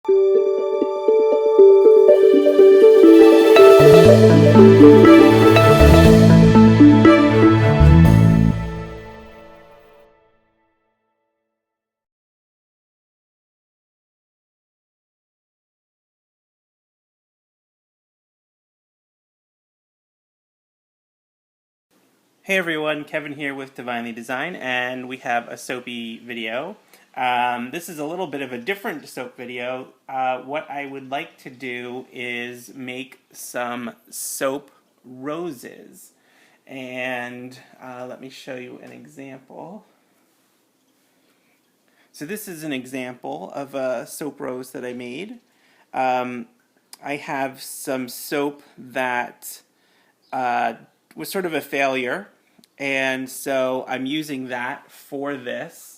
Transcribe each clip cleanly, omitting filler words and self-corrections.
Hey everyone, Kevin here with Divinely Design, and we have a soapy video. This is a little bit of a different soap video. What I would like to do is make some soap roses. And let me show you an example. So this is an example of a soap rose that I made. I have some soap that was sort of a failure, and so I'm using that for this.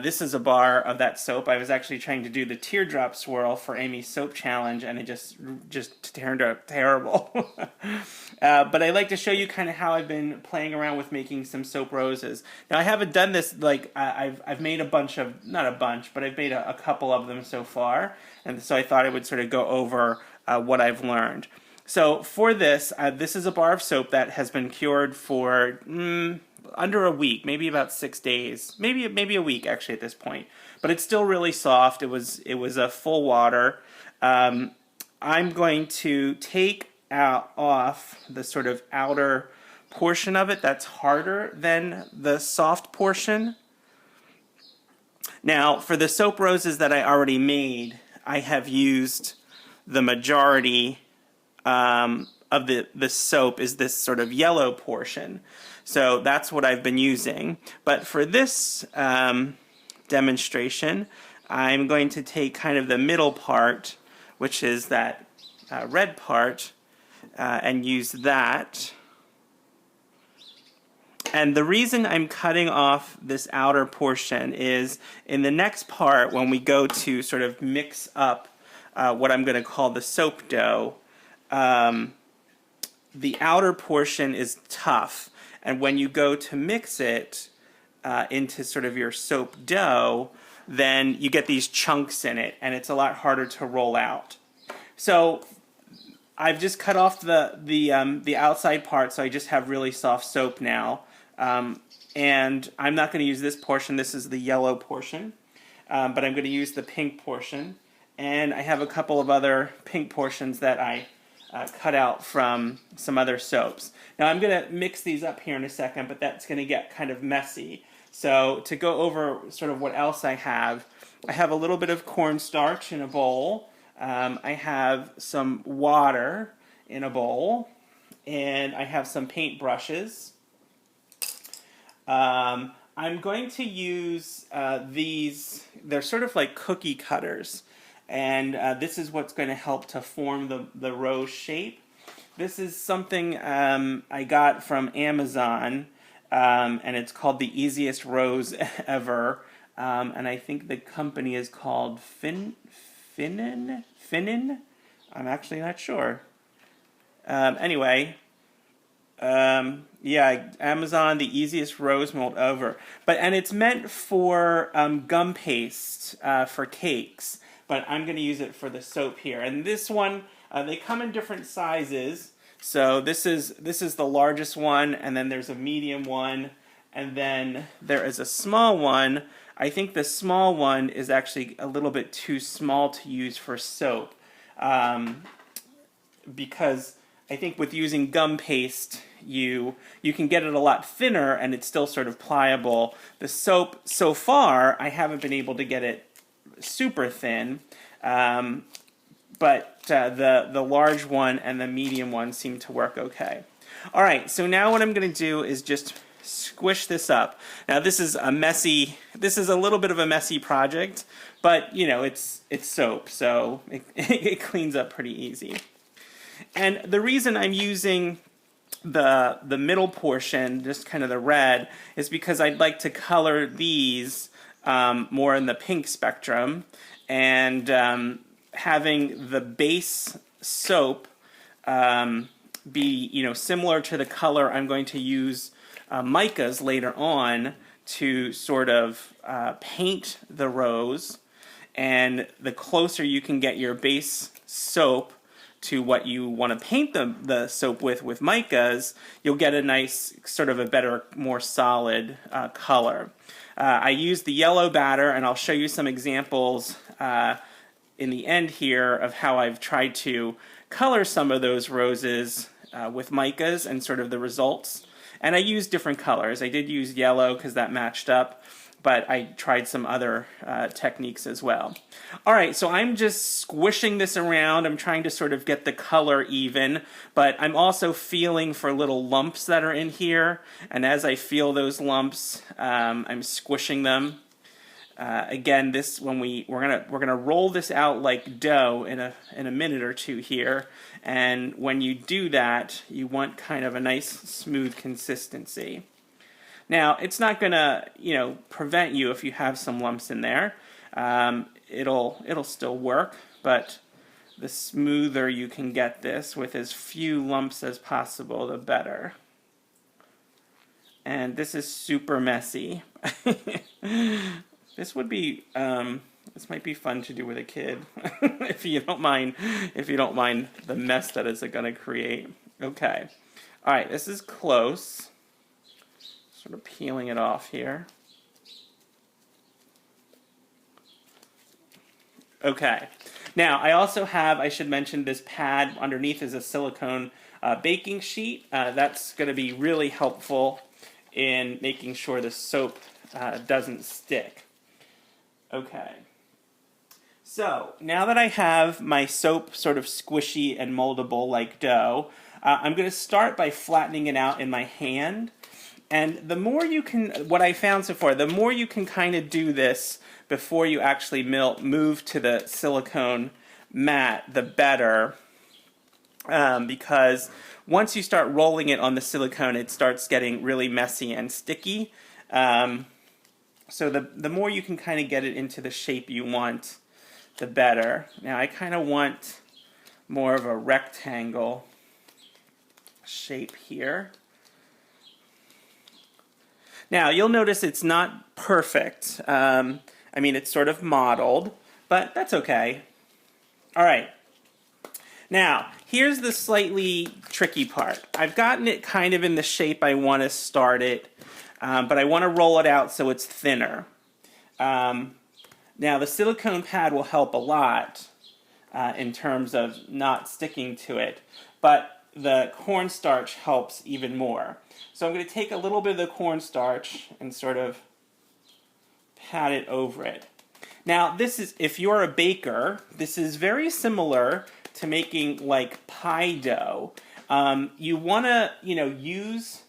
This is a bar of that soap. I was actually trying to do the teardrop swirl for Amy's soap challenge, and it just turned out terrible. But I like to show you kind of how I've been playing around with making some soap roses. Now I haven't done this like I've made a bunch of, not a bunch, but I've made a couple of them so far, and so I thought I would sort of go over what I've learned. So for this, this is a bar of soap that has been cured for under a week, maybe about 6 days, maybe a week actually at this point. But it's still really soft. It was a full water. I'm going to take off the sort of outer portion of it that's harder than the soft portion. Now, for the soap roses that I already made, I have used the majority of the soap is this sort of yellow portion. So that's what I've been using. But for this demonstration, I'm going to take kind of the middle part, which is that red part, and use that. And the reason I'm cutting off this outer portion is in the next part, when we go to sort of mix up what I'm going to call the soap dough, the outer portion is tough, and when you go to mix it into sort of your soap dough, then you get these chunks in it, and it's a lot harder to roll out. So I've just cut off the outside part, so I just have really soft soap now. And I'm not going to use this portion. This is the yellow portion, but I'm going to use the pink portion. And I have a couple of other pink portions that I cut out from some other soaps. Now I'm going to mix these up here in a second, but that's going to get kind of messy. So to go over sort of what else I have a little bit of cornstarch in a bowl. I have some water in a bowl, and I have some paint brushes. I'm going to use these, they're sort of like cookie cutters. And this is what's going to help to form the rose shape. This is something I got from Amazon, and it's called the Easiest Rose Ever. And I think the company is called Finnin? I'm actually not sure. Anyway, yeah, Amazon, the Easiest Rose Mold Ever. And it's meant for gum paste for cakes. But I'm going to use it for the soap here. And this one, they come in different sizes. So this is the largest one, and then there's a medium one, and then there is a small one. I think the small one is actually a little bit too small to use for soap, because I think with using gum paste, you can get it a lot thinner, and it's still sort of pliable. The soap, so far, I haven't been able to get it super thin, but the large one and the medium one seem to work okay. All right, so now what I'm going to do is just squish this up. Now this is a little bit of a messy project, but you know, it's soap, so it cleans up pretty easy. And the reason I'm using the middle portion, just kind of the red, is because I'd like to color these more in the pink spectrum, and having the base soap be similar to the color I'm going to use micas later on to sort of paint the rose. And the closer you can get your base soap to what you want to paint the soap with micas, you'll get a nice, sort of a better, more solid color. I use the yellow batter, and I'll show you some examples in the end here of how I've tried to color some of those roses with micas and sort of the results. And I used different colors. I did use yellow because that matched up, but I tried some other techniques as well. All right, so I'm just squishing this around. I'm trying to sort of get the color even, but I'm also feeling for little lumps that are in here. And as I feel those lumps, I'm squishing them. Again, this we're gonna roll this out like dough in a minute or two here, and when you do that, you want kind of a nice smooth consistency. Now, it's not gonna prevent you if you have some lumps in there. It'll still work, but the smoother you can get this with as few lumps as possible, the better. And this is super messy. This would be this might be fun to do with a kid if you don't mind the mess that it's going to create. Okay. All right, this is close. Sort of peeling it off here. Okay. Now, I also have, I should mention, this pad underneath is a silicone baking sheet. That's going to be really helpful in making sure the soap doesn't stick. Okay, so now that I have my soap sort of squishy and moldable like dough, I'm going to start by flattening it out in my hand. And the more you can, what I found so far, the more you can kind of do this before you actually move to the silicone mat, the better. Because once you start rolling it on the silicone, it starts getting really messy and sticky. So the more you can kind of get it into the shape you want, the better. Now I kind of want more of a rectangle shape here. Now you'll notice it's not perfect. I mean, it's sort of modeled, but that's okay. All right. Now, here's the slightly tricky part. I've gotten it kind of in the shape I want to start it. But I want to roll it out so it's thinner. Now, the silicone pad will help a lot in terms of not sticking to it, but the cornstarch helps even more. So I'm going to take a little bit of the cornstarch and sort of pat it over it. Now, this is, if you're a baker, this is very similar to making like pie dough. You want to, use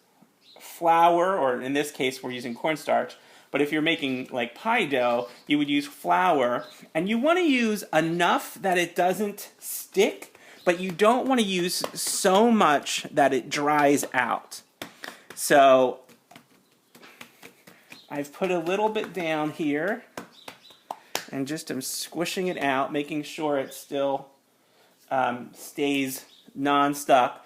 flour, or in this case we're using cornstarch, but if you're making like pie dough, you would use flour, and you want to use enough that it doesn't stick, but you don't want to use so much that it dries out. So I've put a little bit down here, and just am squishing it out, making sure it still stays non-stuck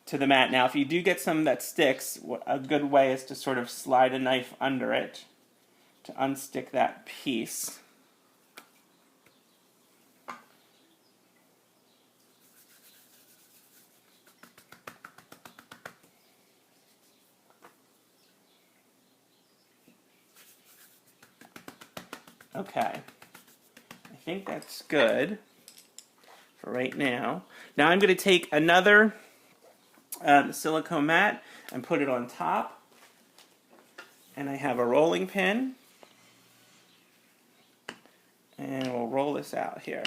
to the mat. Now, if you do get some that sticks, a good way is to sort of slide a knife under it to unstick that piece. Okay, I think that's good for right now. Now I'm going to take another silicone mat and put it on top, and I have a rolling pin, and we'll roll this out here.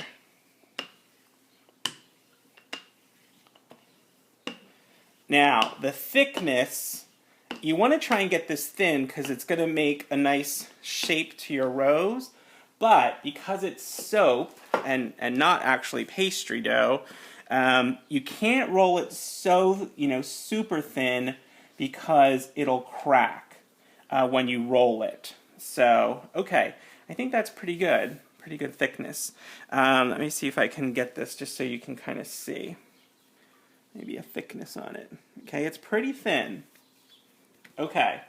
Now the thickness, you want to try and get this thin because it's going to make a nice shape to your rose, but because it's soap and not actually pastry dough, you can't roll it so, super thin because it'll crack when you roll it. So, okay, I think that's pretty good thickness. Let me see if I can get this just so you can kind of see. Maybe a thickness on it. Okay, it's pretty thin. Okay,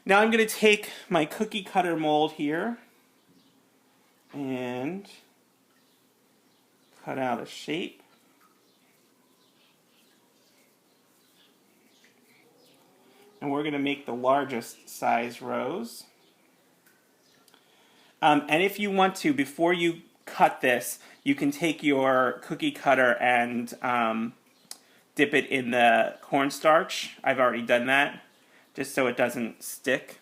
now I'm going to take my cookie cutter mold here, and cut out a shape. And we're going to make the largest size rose. And if you want to, before you cut this, you can take your cookie cutter and dip it in the cornstarch. I've already done that, just so it doesn't stick.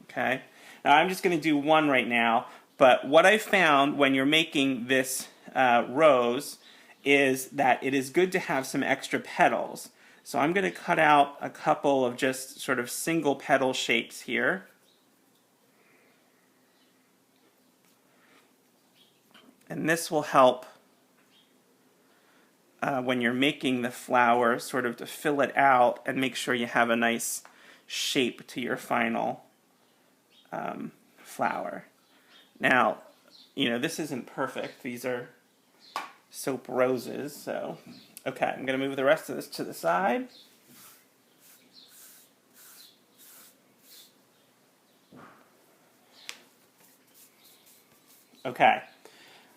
Okay. Now I'm just going to do one right now, but what I found when you're making this rose is that it is good to have some extra petals. So I'm going to cut out a couple of just sort of single petal shapes here. And this will help when you're making the flower sort of to fill it out and make sure you have a nice shape to your final flower. Now, you know, this isn't perfect. These are soap roses, so okay, I'm going to move the rest of this to the side. Okay,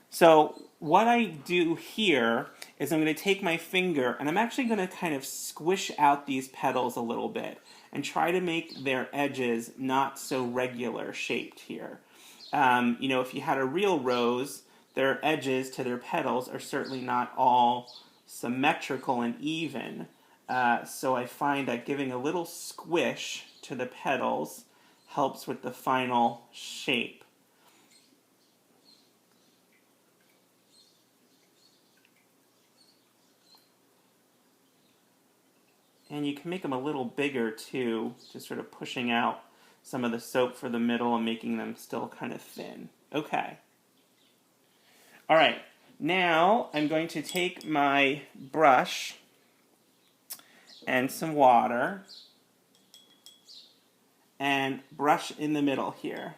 so what I do here is I'm going to take my finger and I'm actually going to kind of squish out these petals a little bit and try to make their edges not so regular shaped here. You know, if you had a real rose, their edges to their petals are certainly not all symmetrical and even. So I find that giving a little squish to the petals helps with the final shape. And you can make them a little bigger too, just sort of pushing out some of the soap for the middle and making them still kind of thin. Okay. All right. Now I'm going to take my brush and some water and brush in the middle here.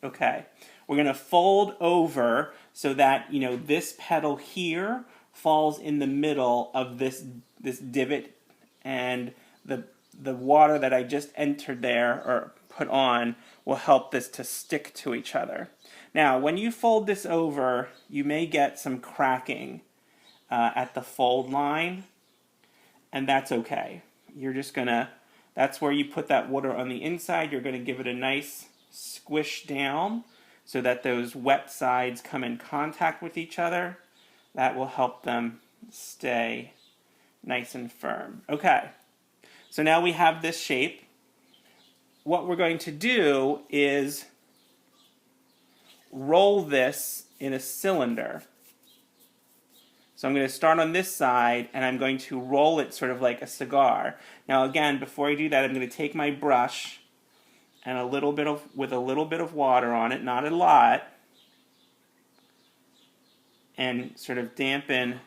Okay. We're going to fold over so that, you know, this petal here falls in the middle of this divot, and the water that I just entered there or put on will help this to stick to each other. Now, when you fold this over, you may get some cracking at the fold line, and that's okay. You're just gonna, that's where you put that water on the inside. You're gonna give it a nice squish down so that those wet sides come in contact with each other. That will help them stay nice and firm. Okay, so now we have this shape. What we're going to do is roll this in a cylinder. So I'm going to start on this side and I'm going to roll it sort of like a cigar. Now again, before I do that, I'm going to take my brush and with a little bit of water on it, not a lot, and sort of dampen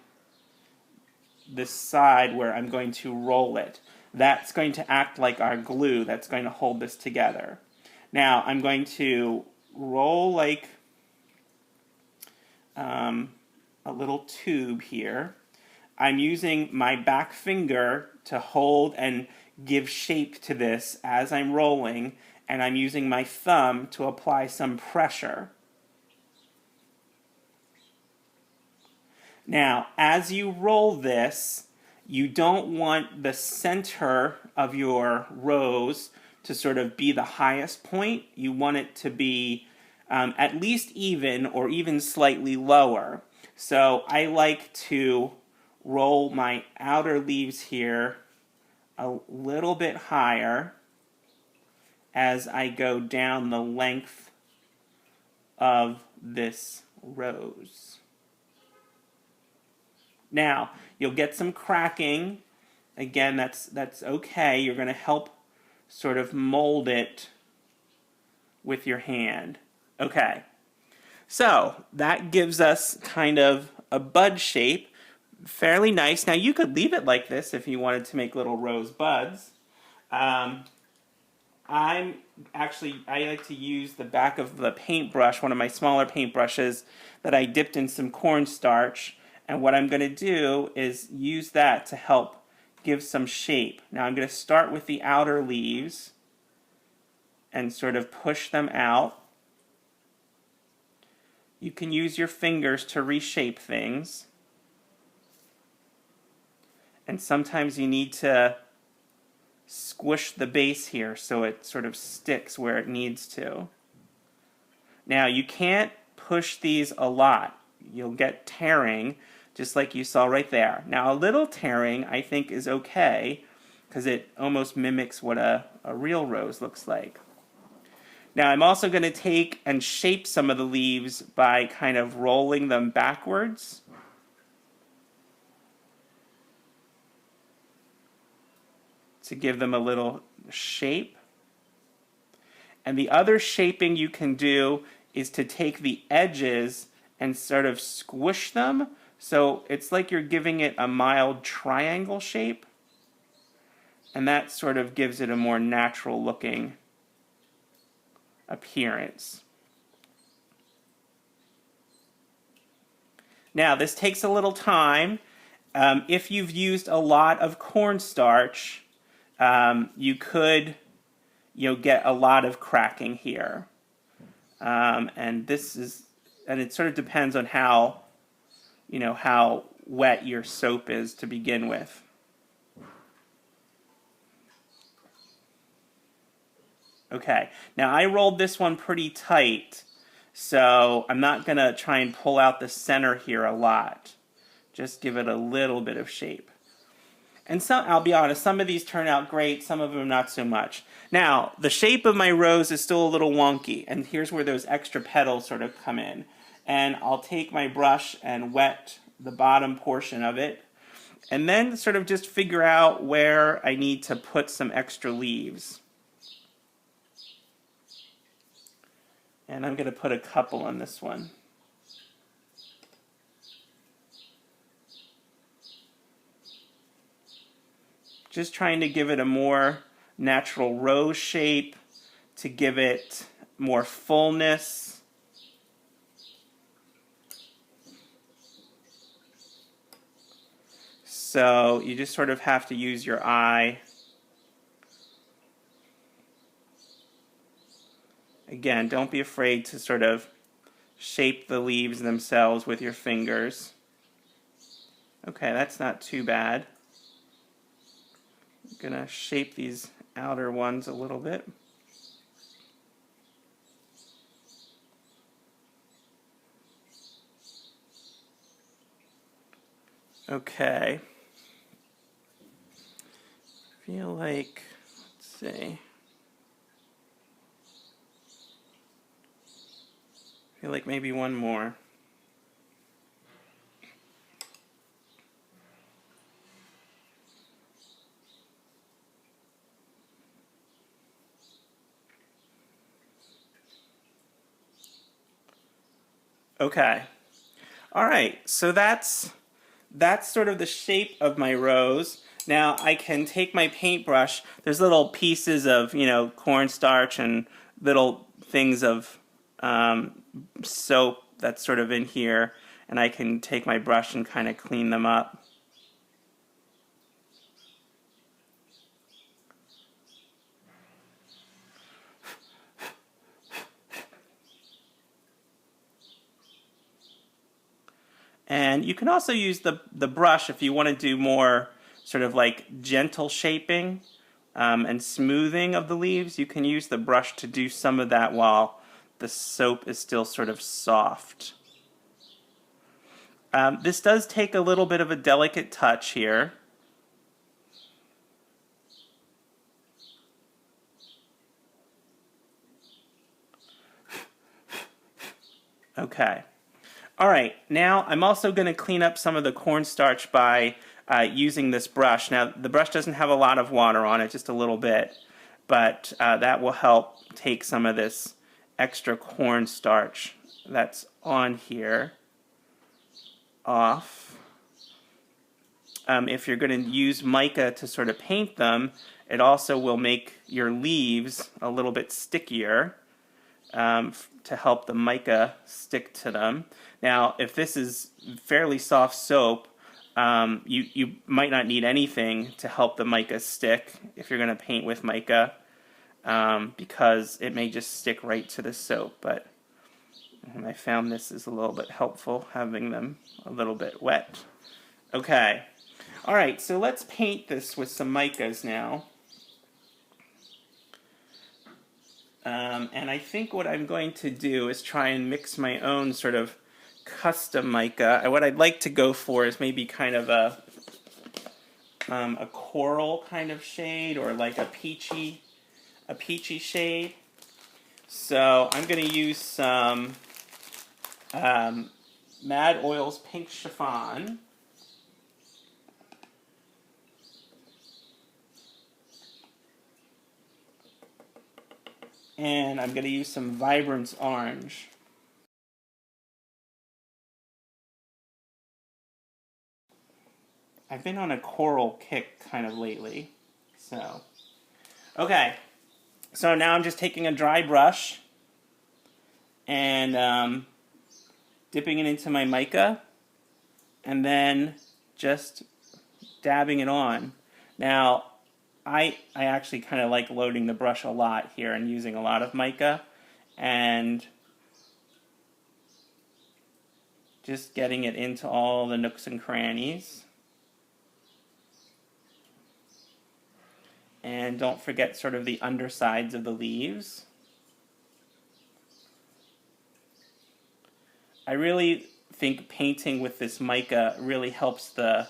this side where I'm going to roll it. That's going to act like our glue that's going to hold this together. Now I'm going to roll like a little tube here. I'm using my back finger to hold and give shape to this as I'm rolling, and I'm using my thumb to apply some pressure. Now, as you roll this, you don't want the center of your rose to sort of be the highest point. You want it to be at least even or even slightly lower. So I like to roll my outer leaves here a little bit higher as I go down the length of this rose. Now, you'll get some cracking. Again, that's okay. You're going to help sort of mold it with your hand. Okay. So, that gives us kind of a bud shape. Fairly nice. Now, you could leave it like this if you wanted to make little rose buds. I like to use the back of the paintbrush, one of my smaller paintbrushes that I dipped in some cornstarch. And what I'm going to do is use that to help give some shape. Now I'm going to start with the outer leaves and sort of push them out. You can use your fingers to reshape things. And sometimes you need to squish the base here so it sort of sticks where it needs to. Now you can't push these a lot. You'll get tearing, just like you saw right there. Now a little tearing I think is okay because it almost mimics what a real rose looks like. Now I'm also going to take and shape some of the leaves by kind of rolling them backwards. To give them a little shape. And the other shaping you can do is to take the edges and sort of squish them. So it's like you're giving it a mild triangle shape. And that sort of gives it a more natural looking appearance. Now this takes a little time. If you've used a lot of cornstarch, you could get a lot of cracking here. And it sort of depends on how wet your soap is to begin with. Okay, now I rolled this one pretty tight, so I'm not going to try and pull out the center here a lot. Just give it a little bit of shape. And I'll be honest, some of these turn out great, some of them not so much. Now, the shape of my rose is still a little wonky, and here's where those extra petals sort of come in. And I'll take my brush and wet the bottom portion of it, and then sort of just figure out where I need to put some extra leaves. And I'm going to put a couple on this one. Just trying to give it a more natural rose shape, to give it more fullness. So you just sort of have to use your eye. Again, don't be afraid to sort of shape the leaves themselves with your fingers. Okay, that's not too bad. I'm going to shape these outer ones a little bit. Okay. I feel like, let's see. I feel like maybe one more. Okay. All right. So that's sort of the shape of my rose. Now I can take my paintbrush. There's little pieces of, cornstarch and little things of soap that's sort of in here, and I can take my brush and kind of clean them up. And you can also use the brush if you want to do more sort of like gentle shaping and smoothing of the leaves. You can use the brush to do some of that while the soap is still sort of soft. This does take a little bit of a delicate touch here. Okay. All right, now I'm also going to clean up some of the cornstarch by using this brush. Now, the brush doesn't have a lot of water on it, just a little bit, but that will help take some of this extra cornstarch that's on here off. If you're going to use mica to sort of paint them, it also will make your leaves a little bit stickier to help the mica stick to them. Now, if this is fairly soft soap, You might not need anything to help the mica stick if you're going to paint with mica, because it may just stick right to the soap. But I found this is a little bit helpful, having them a little bit wet. Okay. All right, so let's paint this with some micas now. And I think what I'm going to do is try and mix my own sort of custom mica. What I'd like to go for is maybe kind of a coral kind of shade, or like a peachy shade. So I'm going to use some Mad Oils Pink Chiffon. And I'm going to use some Vibrance Orange. I've been on a coral kick kind of lately. So, okay. So now I'm just taking a dry brush and dipping it into my mica, and then just dabbing it on. Now, I actually kind of like loading the brush a lot here and using a lot of mica, and just getting it into all the nooks and crannies. And don't forget sort of the undersides of the leaves. I really think painting with this mica really helps the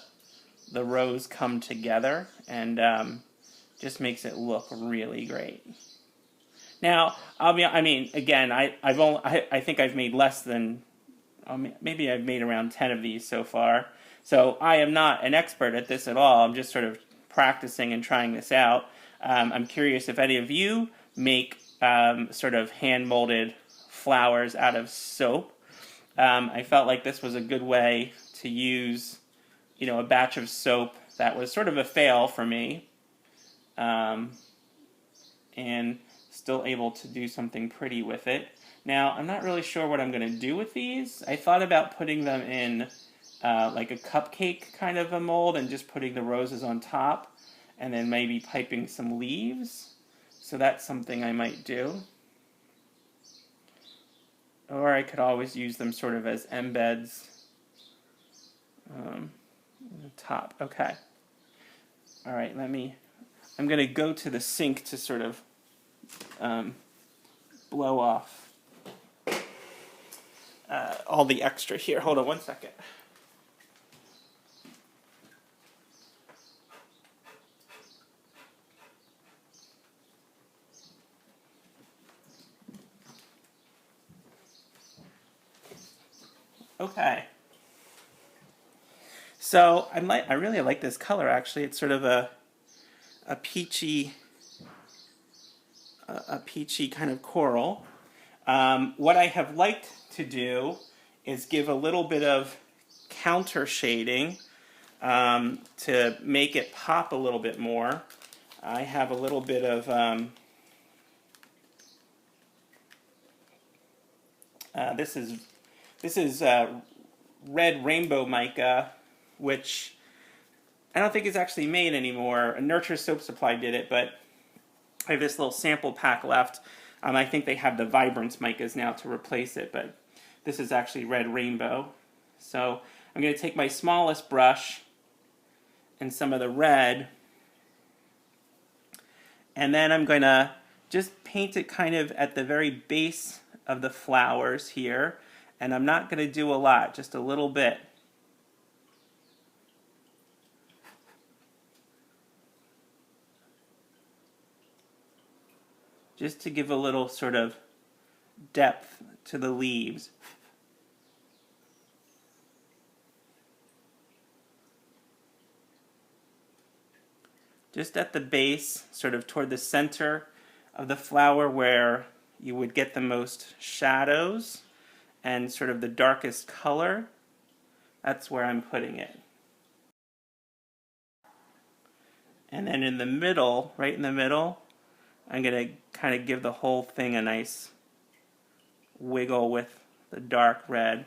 rows come together, and just makes it look really great. Now, I mean, again, I think I've made less than, maybe I've made around 10 of these so far. So I am not an expert at this at all. I'm just sort of practicing and trying this out. I'm curious if any of you make sort of hand-molded flowers out of soap. I felt like this was a good way to use, a batch of soap that was sort of a fail for me, and still able to do something pretty with it. Now, I'm not really sure what I'm going to do with these. I thought about putting them in like a cupcake kind of a mold and just putting the roses on top, and then maybe piping some leaves. So that's something I might do. Or I could always use them sort of as embeds on the top. Okay. All right, I'm going to go to the sink to sort of blow off all the extra here. Hold on one second. Okay. So I really like this color, actually. It's sort of a peachy kind of coral. What I have liked to do is give a little bit of counter shading to make it pop a little bit more. I have a little bit of this is red rainbow mica, which I don't think is actually made anymore. Nurture Soap Supply did it, but I have this little sample pack left. I think they have the Vibrance micas now to replace it, but this is actually red rainbow. So I'm going to take my smallest brush and some of the red, and then I'm going to just paint it kind of at the very base of the flowers here, and I'm not going to do a lot, just a little bit. Just to give a little sort of depth to the leaves. Just at the base, sort of toward the center of the flower where you would get the most shadows and sort of the darkest color, that's where I'm putting it. And then in the middle, right in the middle, I'm going to kind of give the whole thing a nice wiggle with the dark red.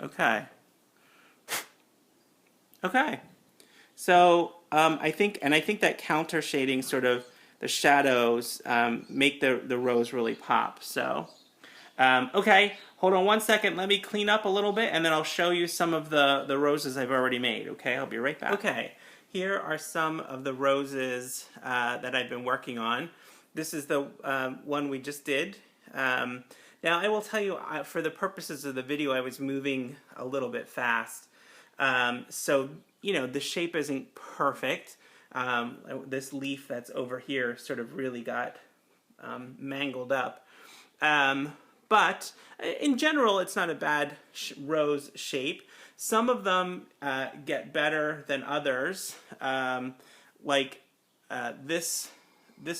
Okay. Okay. So I think that counter shading, sort of the shadows, make the rose really pop. So okay, hold on one second. Let me clean up a little bit, and then I'll show you some of the roses I've already made. Okay, I'll be right back. Okay, here are some of the roses that I've been working on. This is the one we just did. Now I will tell you, for the purposes of the video, I was moving a little bit fast. So, you know, the shape isn't perfect. This leaf that's over here sort of really got mangled up. But in general, it's not a bad rose shape. Some of them get better than others. Like this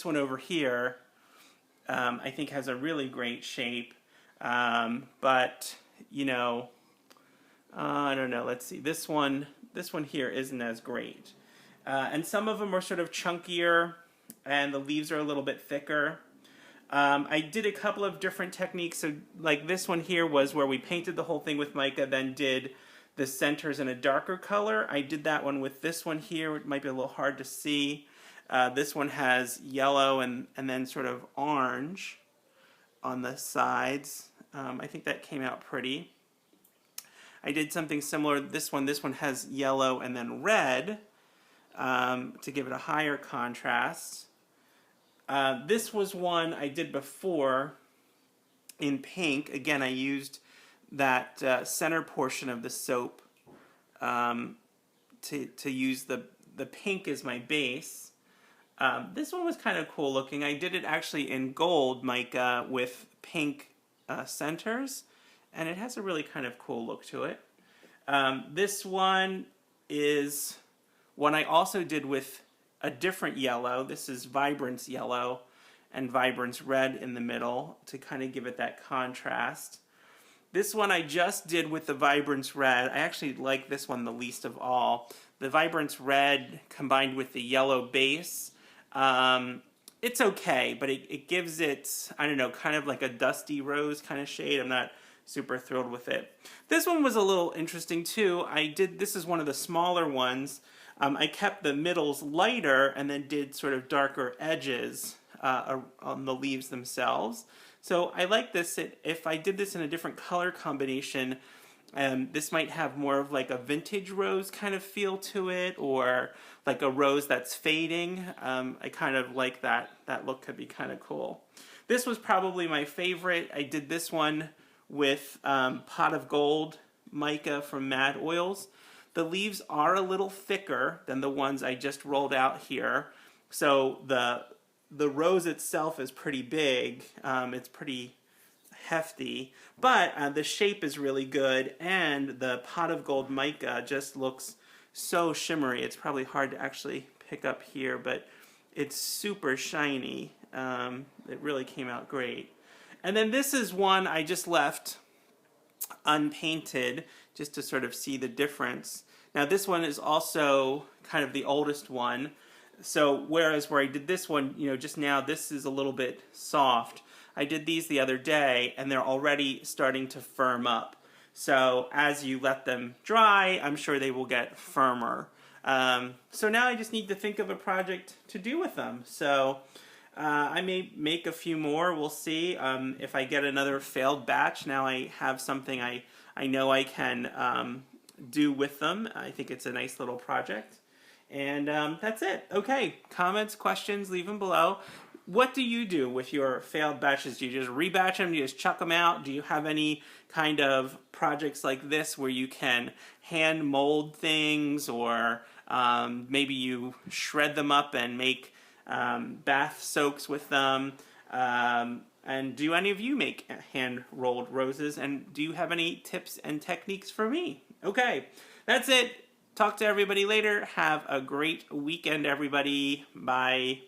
one over here, I think has a really great shape. But, you know, I don't know. Let's see. This one here isn't as great. And some of them are sort of chunkier, and the leaves are a little bit thicker. I did a couple of different techniques. So, like this one here was where we painted the whole thing with mica, then did the centers in a darker color. I did that one with this one here. It might be a little hard to see. This one has yellow and then sort of orange on the sides. I think that came out pretty. I did something similar. This one has yellow and then red to give it a higher contrast. This was one I did before in pink. Again, I used that center portion of the soap to use the pink as my base. This one was kind of cool looking. I did it actually in gold mica with pink centers, and it has a really kind of cool look to it. This one is one I also did with a different yellow. This is Vibrance Yellow and Vibrance Red in the middle to kind of give it that contrast. This one I just did with the Vibrance Red. I actually like this one the least of all. The Vibrance Red combined with the yellow base. It's okay, but it gives it, I don't know, kind of like a dusty rose kind of shade. I'm not super thrilled with it. This one was a little interesting too. This is one of the smaller ones. I kept the middles lighter and then did sort of darker edges on the leaves themselves. So I like this. If I did this in a different color combination, this might have more of like a vintage rose kind of feel to it, or like a rose that's fading. I kind of like that. That look could be kind of cool. This was probably my favorite. I did this one with Pot of Gold mica from Mad Oils. The leaves are a little thicker than the ones I just rolled out here. So the rose itself is pretty big. It's pretty hefty, but the shape is really good, and the Pot of Gold mica just looks so shimmery. It's probably hard to actually pick up here, but it's super shiny. It really came out great. And then this is one I just left unpainted just to sort of see the difference. Now this one is also kind of the oldest one. So whereas where I did this one, you know, just now, this is a little bit soft. I did these the other day, and they're already starting to firm up. So as you let them dry, I'm sure they will get firmer. So now I just need to think of a project to do with them. So I may make a few more. We'll see. If I get another failed batch, now I have something I know I can do with them. I think it's a nice little project. And that's it. Okay, comments, questions, leave them below. What do you do with your failed batches? Do you just rebatch them? Do you just chuck them out? Do you have any kind of projects like this where you can hand mold things, or maybe you shred them up and make bath soaks with them? And do any of you make hand-rolled roses? And do you have any tips and techniques for me? Okay, that's it. Talk to everybody later. Have a great weekend, everybody. Bye.